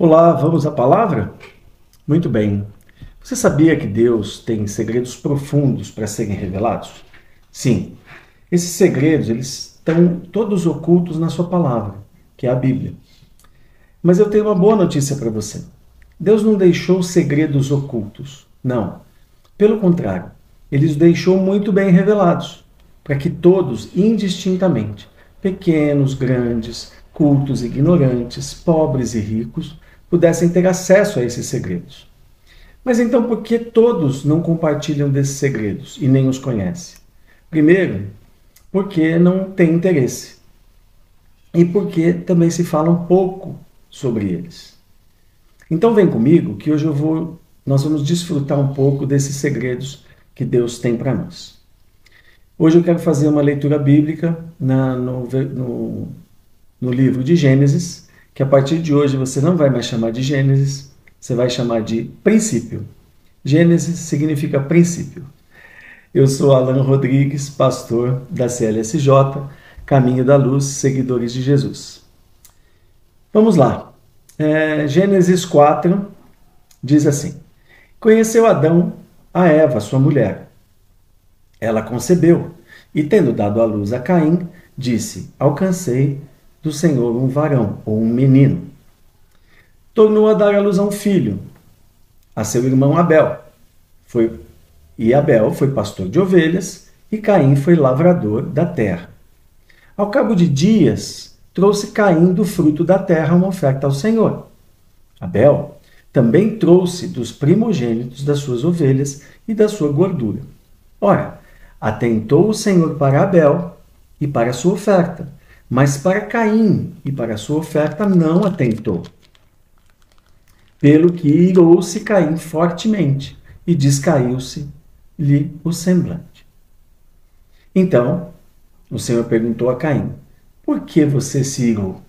Olá, vamos à palavra? Muito bem. Você sabia que Deus tem segredos profundos para serem revelados? Sim. Esses segredos, eles estão todos ocultos na sua palavra, que é a Bíblia. Mas eu tenho uma boa notícia para você. Deus não deixou segredos ocultos. Não. Pelo contrário, ele os deixou muito bem revelados, para que todos, indistintamente, pequenos, grandes, cultos, ignorantes, pobres e ricos, pudessem ter acesso a esses segredos. Mas então por que todos não compartilham desses segredos e nem os conhecem? Primeiro, porque não tem interesse. E porque também se fala um pouco sobre eles. Então vem comigo que hoje nós vamos desfrutar um pouco desses segredos que Deus tem para nós. Hoje eu quero fazer uma leitura bíblica no livro de Gênesis, que a partir de hoje você não vai mais chamar de Gênesis, você vai chamar de princípio. Gênesis significa princípio. Eu sou Alan Rodrigues, pastor da CLSJ, Caminho da Luz, Seguidores de Jesus. Vamos lá. Gênesis 4 diz assim: Conheceu Adão a Eva, sua mulher. Ela concebeu e, tendo dado à luz a Caim, disse: Alcancei do Senhor um varão, ou um menino. Tornou a dar à luz a um filho, a seu irmão Abel. E Abel foi pastor de ovelhas, e Caim foi lavrador da terra. Ao cabo de dias, trouxe Caim do fruto da terra uma oferta ao Senhor. Abel também trouxe dos primogênitos das suas ovelhas e da sua gordura. Ora, atentou o Senhor para Abel e para a sua oferta, mas para Caim e para a sua oferta não atentou. Pelo que irou-se Caim fortemente e descaiu-se-lhe o semblante. Então, o Senhor perguntou a Caim: Por que você se irou?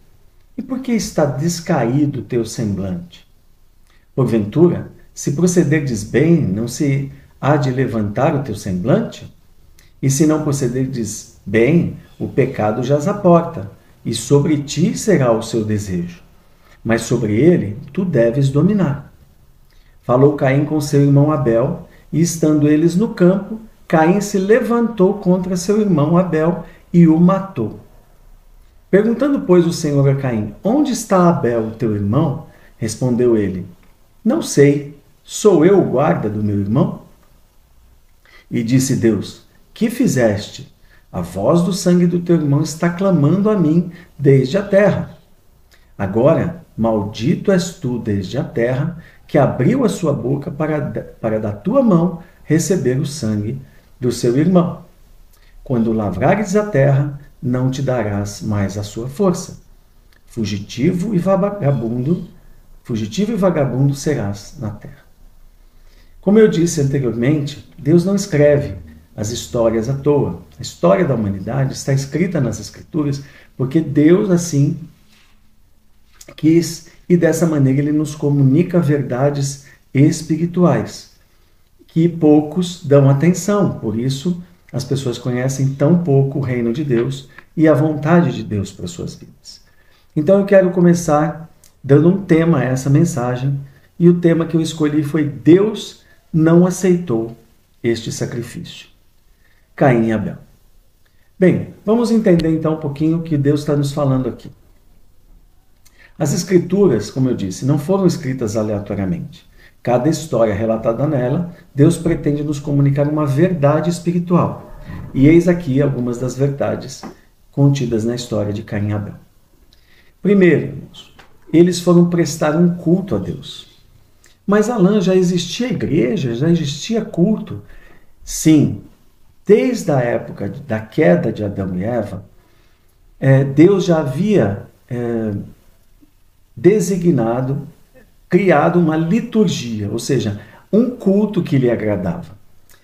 E por que está descaído o teu semblante? Porventura, se procederdes bem, não se há de levantar o teu semblante? E se não procederdes bem, o pecado jaz à porta, e sobre ti será o seu desejo. Mas sobre ele tu deves dominar. Falou Caim com seu irmão Abel, e estando eles no campo, Caim se levantou contra seu irmão Abel e o matou. Perguntando, pois, o Senhor a Caim: Onde está Abel, teu irmão? Respondeu ele: Não sei, sou eu o guarda do meu irmão? E disse Deus: Que fizeste? A voz do sangue do teu irmão está clamando a mim desde a terra. Agora, maldito és tu desde a terra, que abriu a sua boca para da tua mão receber o sangue do seu irmão. Quando lavrares a terra, não te darás mais a sua força. Fugitivo e vagabundo serás na terra. Como eu disse anteriormente, Deus não escreve as histórias à toa. A história da humanidade está escrita nas Escrituras porque Deus assim quis e dessa maneira ele nos comunica verdades espirituais que poucos dão atenção. Por isso, as pessoas conhecem tão pouco o reino de Deus e a vontade de Deus para suas vidas. Então eu quero começar dando um tema a essa mensagem, e o tema que eu escolhi foi: Deus não aceitou este sacrifício. Caim e Abel. Bem, vamos entender então um pouquinho o que Deus está nos falando aqui. As Escrituras, como eu disse, não foram escritas aleatoriamente. Cada história relatada nela, Deus pretende nos comunicar uma verdade espiritual. E eis aqui algumas das verdades contidas na história de Caim e Abel. Primeiro, irmãos, eles foram prestar um culto a Deus. Mas, Alan, já existia igreja, já existia culto? Sim, desde a época da queda de Adão e Eva, Deus já havia designado, criado uma liturgia, ou seja, um culto que lhe agradava.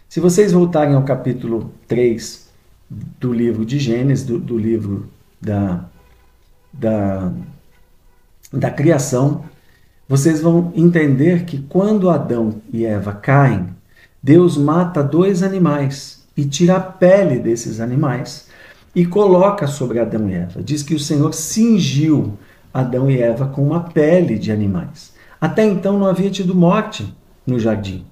Se vocês voltarem ao capítulo 3 do livro de Gênesis, do livro da criação, vocês vão entender que quando Adão e Eva caem, Deus mata 2 animais e tira a pele desses animais e coloca sobre Adão e Eva. Diz que o Senhor cingiu Adão e Eva com uma pele de animais. Até então não havia tido morte no jardim.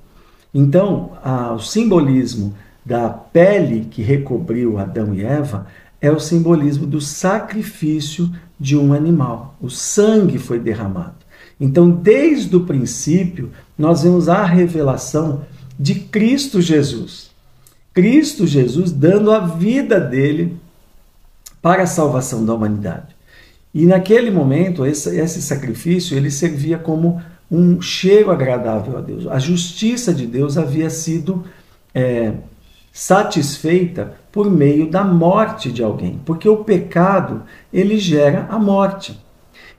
Então, o simbolismo da pele que recobriu Adão e Eva é o simbolismo do sacrifício de um animal. O sangue foi derramado. Então, desde o princípio, nós vemos a revelação de Cristo Jesus. Cristo Jesus dando a vida dele para a salvação da humanidade. E naquele momento, esse sacrifício, ele servia como um cheiro agradável a Deus. A justiça de Deus havia sido satisfeita por meio da morte de alguém, porque o pecado, ele gera a morte.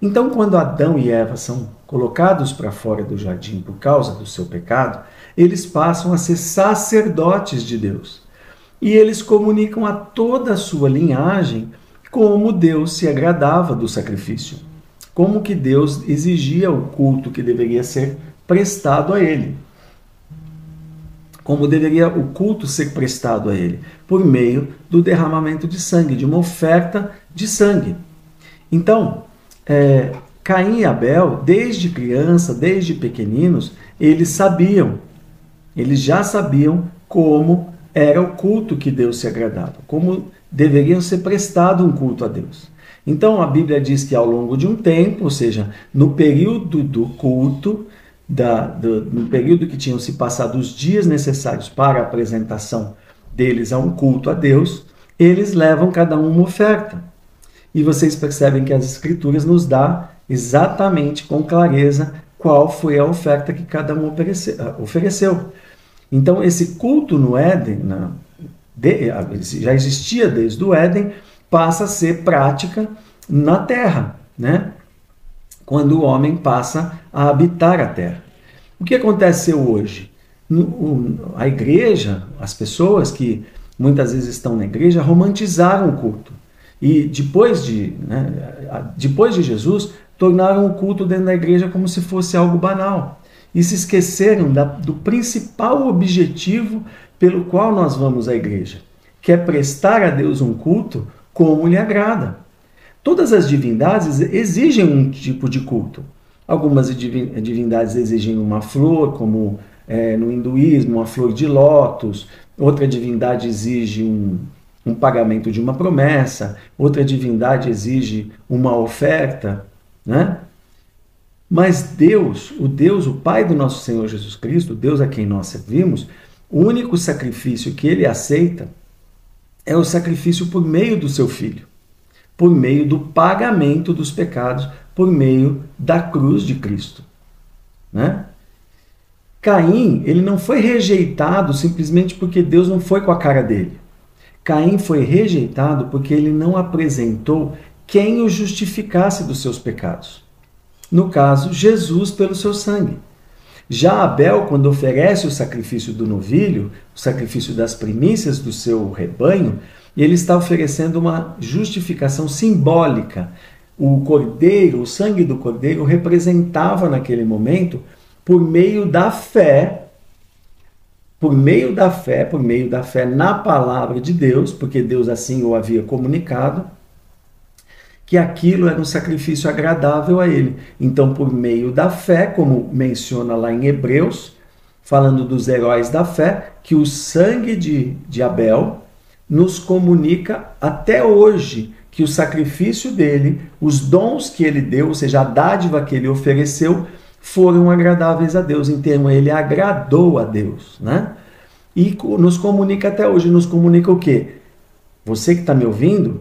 Então, quando Adão e Eva são colocados para fora do jardim por causa do seu pecado, eles passam a ser sacerdotes de Deus. E eles comunicam a toda a sua linhagem como Deus se agradava do sacrifício, como que Deus exigia o culto que deveria ser prestado a ele. Como deveria o culto ser prestado a ele? Por meio do derramamento de sangue, de uma oferta de sangue. Então, Caim e Abel, desde criança, desde pequeninos, eles já sabiam como era o culto que Deus se agradava, como deveriam ser prestado um culto a Deus. Então a Bíblia diz que ao longo de um tempo, ou seja, no período do culto, no período que tinham se passado os dias necessários para a apresentação deles a um culto a Deus, eles levam cada um uma oferta. E vocês percebem que as Escrituras nos dão exatamente com clareza qual foi a oferta que cada um ofereceu. Então esse culto no Éden, já existia desde o Éden, passa a ser prática na terra, né? Quando o homem passa a habitar a terra. O que aconteceu hoje? A igreja, as pessoas que muitas vezes estão na igreja, romantizaram o culto. E depois de Jesus, tornaram o culto dentro da igreja como se fosse algo banal. E se esqueceram do principal objetivo pelo qual nós vamos à igreja, que é prestar a Deus um culto como lhe agrada. Todas as divindades exigem um tipo de culto. Algumas divindades exigem uma flor, como no hinduísmo, uma flor de lótus. Outra divindade exige um pagamento de uma promessa. Outra divindade exige uma oferta, né? Mas Deus, o Pai do nosso Senhor Jesus Cristo, Deus a quem nós servimos, o único sacrifício que ele aceita é o sacrifício por meio do seu Filho, por meio do pagamento dos pecados, por meio da cruz de Cristo, né? Caim, ele não foi rejeitado simplesmente porque Deus não foi com a cara dele. Caim foi rejeitado porque ele não apresentou quem o justificasse dos seus pecados. No caso, Jesus pelo seu sangue. Já Abel, quando oferece o sacrifício do novilho, o sacrifício das primícias do seu rebanho, ele está oferecendo uma justificação simbólica. O cordeiro, o sangue do cordeiro, representava naquele momento, por meio da fé na palavra de Deus, porque Deus assim o havia comunicado, que aquilo era um sacrifício agradável a ele. Então, por meio da fé, como menciona lá em Hebreus, falando dos heróis da fé, que o sangue de Abel nos comunica até hoje que o sacrifício dele, os dons que ele deu, ou seja, a dádiva que ele ofereceu, foram agradáveis a Deus. Então, ele agradou a Deus, né? E nos comunica até hoje. Nos comunica o quê? Você que está me ouvindo,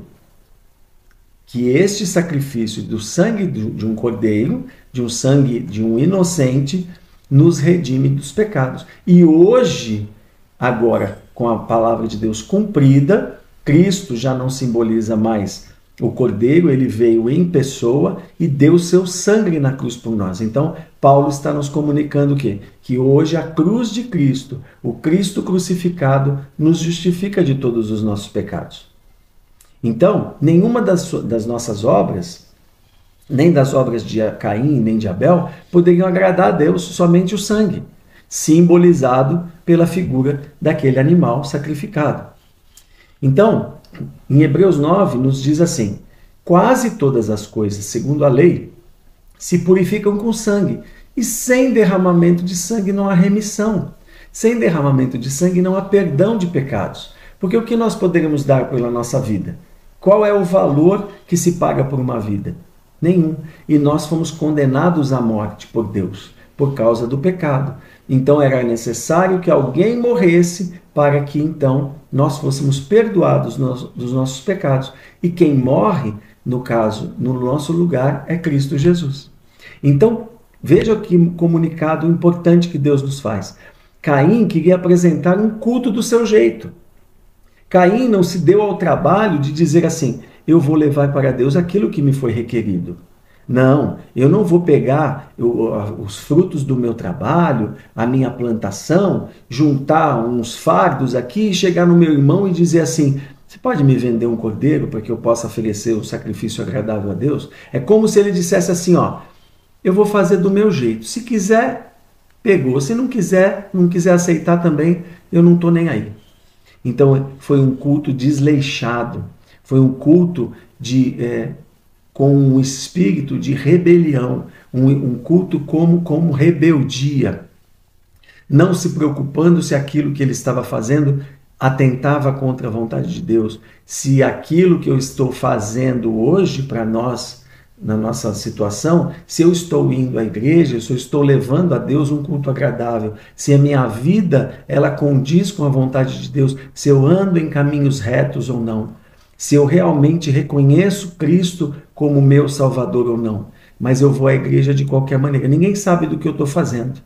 que este sacrifício do sangue de um cordeiro, de um sangue de um inocente, nos redime dos pecados. E hoje, agora, com a palavra de Deus cumprida, Cristo já não simboliza mais o cordeiro, ele veio em pessoa e deu seu sangue na cruz por nós. Então, Paulo está nos comunicando o quê? Que hoje a cruz de Cristo, o Cristo crucificado, nos justifica de todos os nossos pecados. Então, nenhuma das nossas obras, nem das obras de Caim, nem de Abel, poderiam agradar a Deus, somente o sangue, simbolizado pela figura daquele animal sacrificado. Então, em Hebreus 9, nos diz assim, quase todas as coisas, segundo a lei, se purificam com sangue, e sem derramamento de sangue não há remissão. Sem derramamento de sangue não há perdão de pecados. Porque o que nós poderemos dar pela nossa vida? Qual é o valor que se paga por uma vida? Nenhum. E nós fomos condenados à morte por Deus, por causa do pecado. Então era necessário que alguém morresse para que então nós fôssemos perdoados dos nossos pecados. E quem morre, no caso, no nosso lugar, é Cristo Jesus. Então, veja que comunicado importante que Deus nos faz. Caim queria apresentar um culto do seu jeito. Caim não se deu ao trabalho de dizer assim, eu vou levar para Deus aquilo que me foi requerido. Não, eu não vou pegar os frutos do meu trabalho, a minha plantação, juntar uns fardos aqui e chegar no meu irmão e dizer assim, você pode me vender um cordeiro para que eu possa oferecer um sacrifício agradável a Deus? É como se ele dissesse assim, ó, eu vou fazer do meu jeito. Se quiser, pegou. Se não quiser aceitar também, eu não estou nem aí. Então, foi um culto desleixado. Foi um culto com um espírito de rebelião. Um culto como rebeldia. Não se preocupando se aquilo que ele estava fazendo atentava contra a vontade de Deus. Se aquilo que eu estou fazendo hoje para nós, na nossa situação, se eu estou indo à igreja, se eu estou levando a Deus um culto agradável, se a minha vida ela condiz com a vontade de Deus, se eu ando em caminhos retos ou não, se eu realmente reconheço Cristo como meu Salvador ou não, mas eu vou à igreja de qualquer maneira. Ninguém sabe do que eu estou fazendo.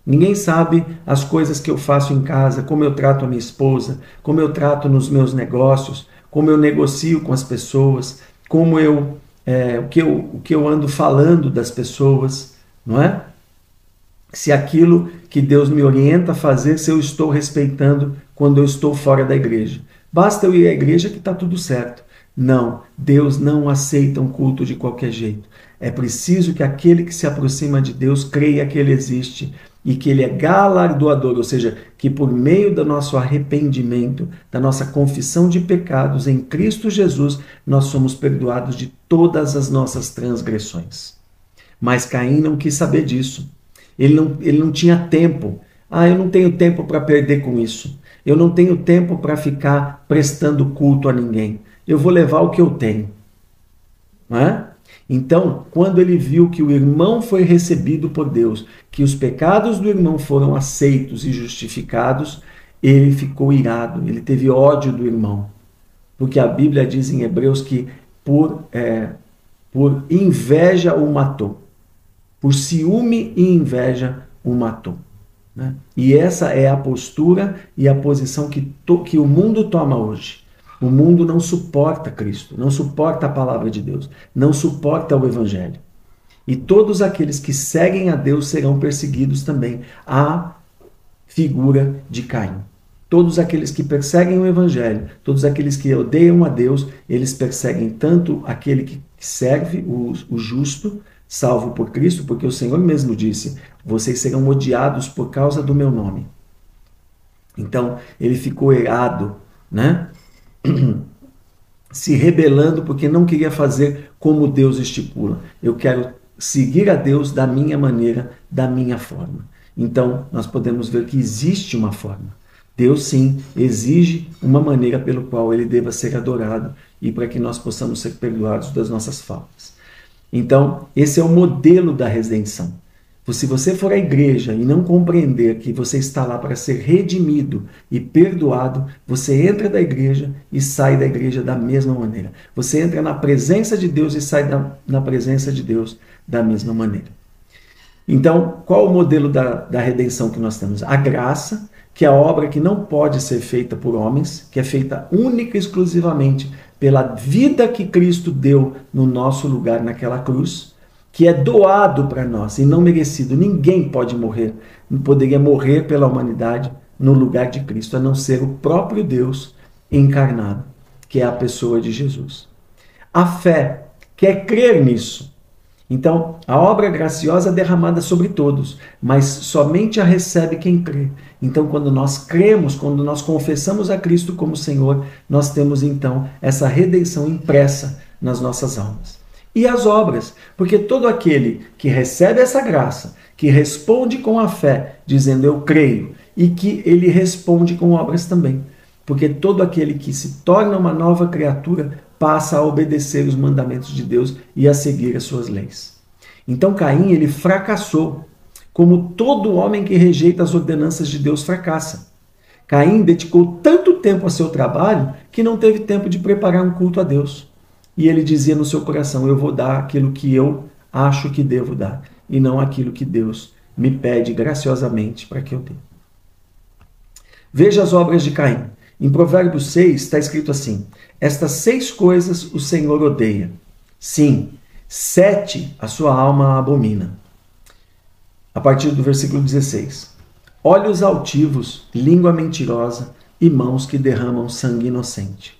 Ninguém sabe as coisas que eu faço em casa, como eu trato a minha esposa, como eu trato nos meus negócios, como eu negocio com as pessoas, como o que eu ando falando das pessoas, não é? Se aquilo que Deus me orienta a fazer, se eu estou respeitando quando eu estou fora da igreja. Basta eu ir à igreja que está tudo certo. Não, Deus não aceita um culto de qualquer jeito. É preciso que aquele que se aproxima de Deus creia que Ele existe e que Ele é galardoador, ou seja, que por meio do nosso arrependimento, da nossa confissão de pecados em Cristo Jesus, nós somos perdoados de todas as nossas transgressões. Mas Caim não quis saber disso. Ele não tinha tempo. Eu não tenho tempo para perder com isso. Eu não tenho tempo para ficar prestando culto a ninguém. Eu vou levar o que eu tenho. Não é? Então, quando ele viu que o irmão foi recebido por Deus, que os pecados do irmão foram aceitos e justificados, ele ficou irado, ele teve ódio do irmão. Porque a Bíblia diz em Hebreus que por inveja o matou. Por ciúme e inveja o matou. Né? E essa é a postura e a posição que o mundo toma hoje. O mundo não suporta Cristo, não suporta a palavra de Deus, não suporta o Evangelho. E todos aqueles que seguem a Deus serão perseguidos também. A figura de Caim. Todos aqueles que perseguem o Evangelho, todos aqueles que odeiam a Deus, eles perseguem tanto aquele que serve o justo, salvo por Cristo, porque o Senhor mesmo disse, vocês serão odiados por causa do meu nome. Então, ele ficou irado, né? Se rebelando porque não queria fazer como Deus estipula. Eu quero seguir a Deus da minha maneira, da minha forma. Então, nós podemos ver que existe uma forma. Deus, sim, exige uma maneira pelo qual ele deva ser adorado e para que nós possamos ser perdoados das nossas faltas. Então, esse é o modelo da redenção. Se você for à igreja e não compreender que você está lá para ser redimido e perdoado, você entra da igreja e sai da igreja da mesma maneira. Você entra na presença de Deus e sai na presença de Deus da mesma maneira. Então, qual o modelo da redenção que nós temos? A graça, que é a obra que não pode ser feita por homens, que é feita única e exclusivamente pela vida que Cristo deu no nosso lugar naquela cruz, que é doado para nós e não merecido. Ninguém pode morrer, não poderia morrer pela humanidade no lugar de Cristo, a não ser o próprio Deus encarnado, que é a pessoa de Jesus. A fé quer crer nisso. Então, a obra graciosa é derramada sobre todos, mas somente a recebe quem crê. Então, quando nós cremos, quando nós confessamos a Cristo como Senhor, nós temos então essa redenção impressa nas nossas almas. E as obras, porque todo aquele que recebe essa graça, que responde com a fé, dizendo eu creio, e que ele responde com obras também. Porque todo aquele que se torna uma nova criatura passa a obedecer os mandamentos de Deus e a seguir as suas leis. Então Caim, ele fracassou, como todo homem que rejeita as ordenanças de Deus fracassa. Caim dedicou tanto tempo a seu trabalho que não teve tempo de preparar um culto a Deus. E ele dizia no seu coração, eu vou dar aquilo que eu acho que devo dar, e não aquilo que Deus me pede graciosamente para que eu dê. Veja as obras de Caim. Em Provérbios 6 está escrito assim, estas 6 coisas o Senhor odeia. Sim, 7 a sua alma abomina. A partir do versículo 16. Olhos altivos, língua mentirosa e mãos que derramam sangue inocente.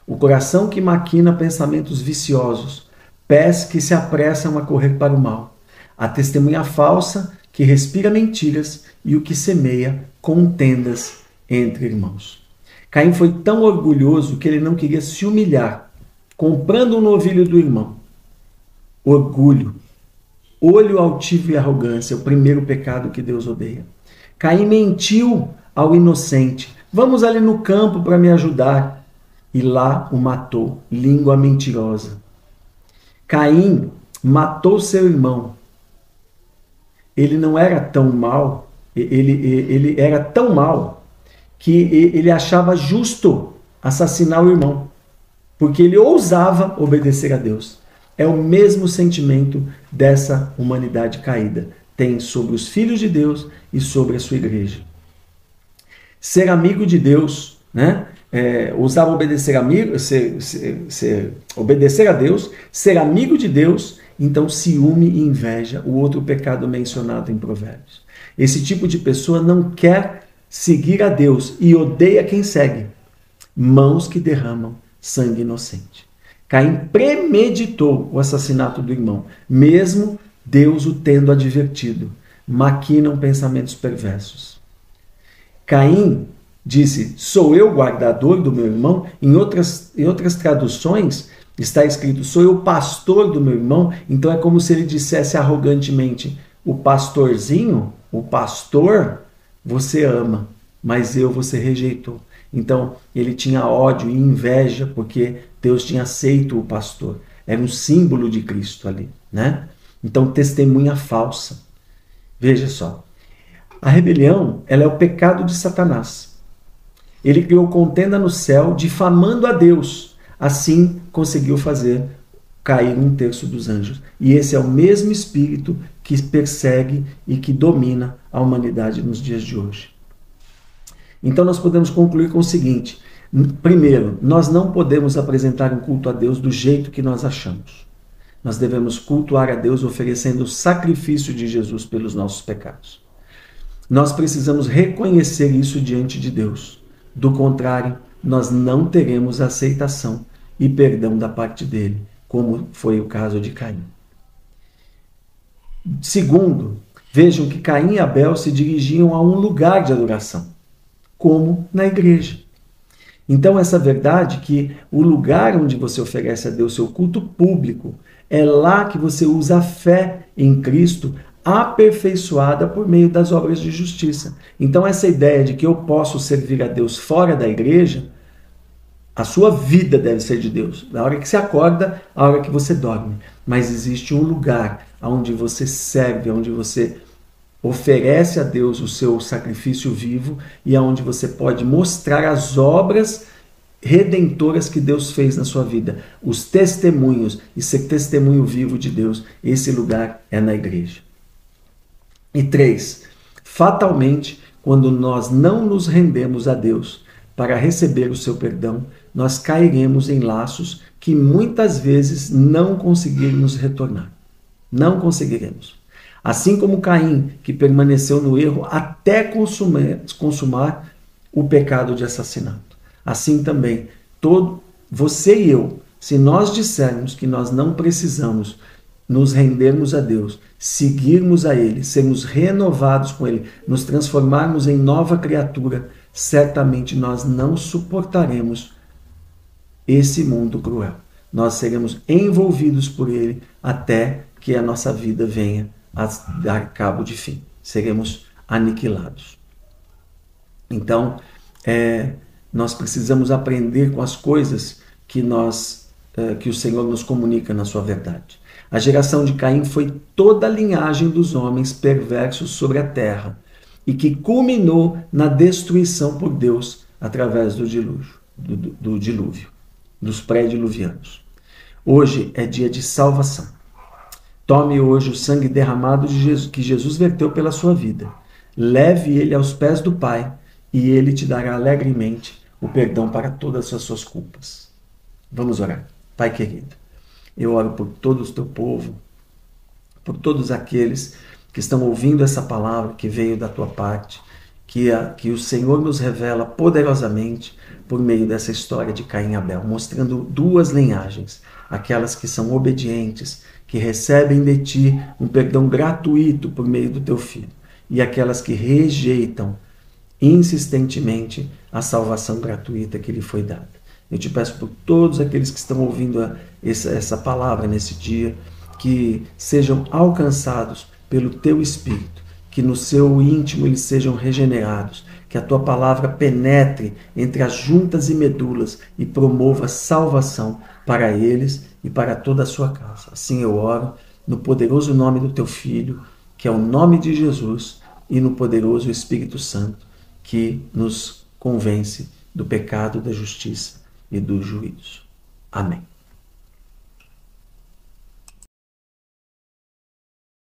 O coração que maquina pensamentos viciosos, pés que se apressam a correr para o mal. A testemunha falsa que respira mentiras e o que semeia contendas entre irmãos. Caim foi tão orgulhoso que ele não queria se humilhar, comprando um novilho do irmão. Orgulho, olho altivo e arrogância, é o primeiro pecado que Deus odeia. Caim mentiu ao inocente. Vamos ali no campo para me ajudar. E lá o matou, língua mentirosa. Caim matou seu irmão. Ele não era tão mau, ele era tão mau que ele achava justo assassinar o irmão, porque ele ousava obedecer a Deus. É o mesmo sentimento dessa humanidade caída. Tem sobre os filhos de Deus e sobre a sua igreja. Ser amigo de Deus, né? Ousar obedecer obedecer a Deus, ser amigo de Deus, então ciúme e inveja, o outro pecado mencionado em Provérbios. Esse tipo de pessoa não quer seguir a Deus e odeia quem segue. Mãos que derramam sangue inocente. Caim premeditou o assassinato do irmão, mesmo Deus o tendo advertido. Maquinam pensamentos perversos. Caim disse, sou eu guardador do meu irmão? Em outras traduções está escrito, sou eu pastor do meu irmão? Então é como se ele dissesse arrogantemente, o pastorzinho, o pastor, você ama, mas você rejeitou. Então ele tinha ódio e inveja porque Deus tinha aceito o pastor. Era um símbolo de Cristo ali, né? Então testemunha falsa. Veja só. A rebelião, ela é o pecado de Satanás. Ele criou contenda no céu, difamando a Deus. Assim, conseguiu fazer cair 1/3 dos anjos. E esse é o mesmo espírito que persegue e que domina a humanidade nos dias de hoje. Então, nós podemos concluir com o seguinte. Primeiro, nós não podemos apresentar um culto a Deus do jeito que nós achamos. Nós devemos cultuar a Deus oferecendo o sacrifício de Jesus pelos nossos pecados. Nós precisamos reconhecer isso diante de Deus. Do contrário, nós não teremos aceitação e perdão da parte dele, como foi o caso de Caim. Segundo, vejam que Caim e Abel se dirigiam a um lugar de adoração, como na igreja. Então, essa verdade que o lugar onde você oferece a Deus seu culto público, é lá que você usa a fé em Cristo aperfeiçoada por meio das obras de justiça. Então essa ideia de que eu posso servir a Deus fora da igreja, a sua vida deve ser de Deus. Da hora que você acorda, a hora que você dorme. Mas existe um lugar onde você serve, onde você oferece a Deus o seu sacrifício vivo e onde você pode mostrar as obras redentoras que Deus fez na sua vida. Os testemunhos e ser testemunho vivo de Deus. Esse lugar é na igreja. E 3, fatalmente, quando nós não nos rendemos a Deus para receber o seu perdão, nós cairemos em laços que muitas vezes não conseguiremos retornar. Não conseguiremos. Assim como Caim, que permaneceu no erro até consumar o pecado de assassinato. Assim também, você e eu, se nós dissermos que nós não precisamos nos rendermos a Deus, seguirmos a Ele, sermos renovados com Ele, nos transformarmos em nova criatura, certamente nós não suportaremos esse mundo cruel. nós seremos envolvidos por ele até que a nossa vida venha a dar cabo de fim. Seremos aniquilados. Então, nós precisamos aprender com as coisas que o Senhor nos comunica na sua verdade. A geração de Caim foi toda a linhagem dos homens perversos sobre a terra e que culminou na destruição por Deus através do dilúvio, dos pré-diluvianos. Hoje é dia de salvação. Tome hoje o sangue derramado de Jesus, que Jesus verteu pela sua vida. Leve ele aos pés do Pai e ele te dará alegremente o perdão para todas as suas culpas. Vamos orar. Pai querido, eu oro por todo o teu povo, por todos aqueles que estão ouvindo essa palavra que veio da tua parte, que o Senhor nos revela poderosamente por meio dessa história de Caim e Abel, mostrando duas linhagens, aquelas que são obedientes, que recebem de ti um perdão gratuito por meio do teu Filho, e aquelas que rejeitam insistentemente a salvação gratuita que lhe foi dada. Eu te peço por todos aqueles que estão ouvindo essa palavra nesse dia, que sejam alcançados pelo teu Espírito, que no seu íntimo eles sejam regenerados, que a tua palavra penetre entre as juntas e medulas e promova salvação para eles e para toda a sua casa. Assim eu oro no poderoso nome do teu Filho, que é o nome de Jesus, e no poderoso Espírito Santo, que nos convence do pecado, da justiça e do juízo. Amém.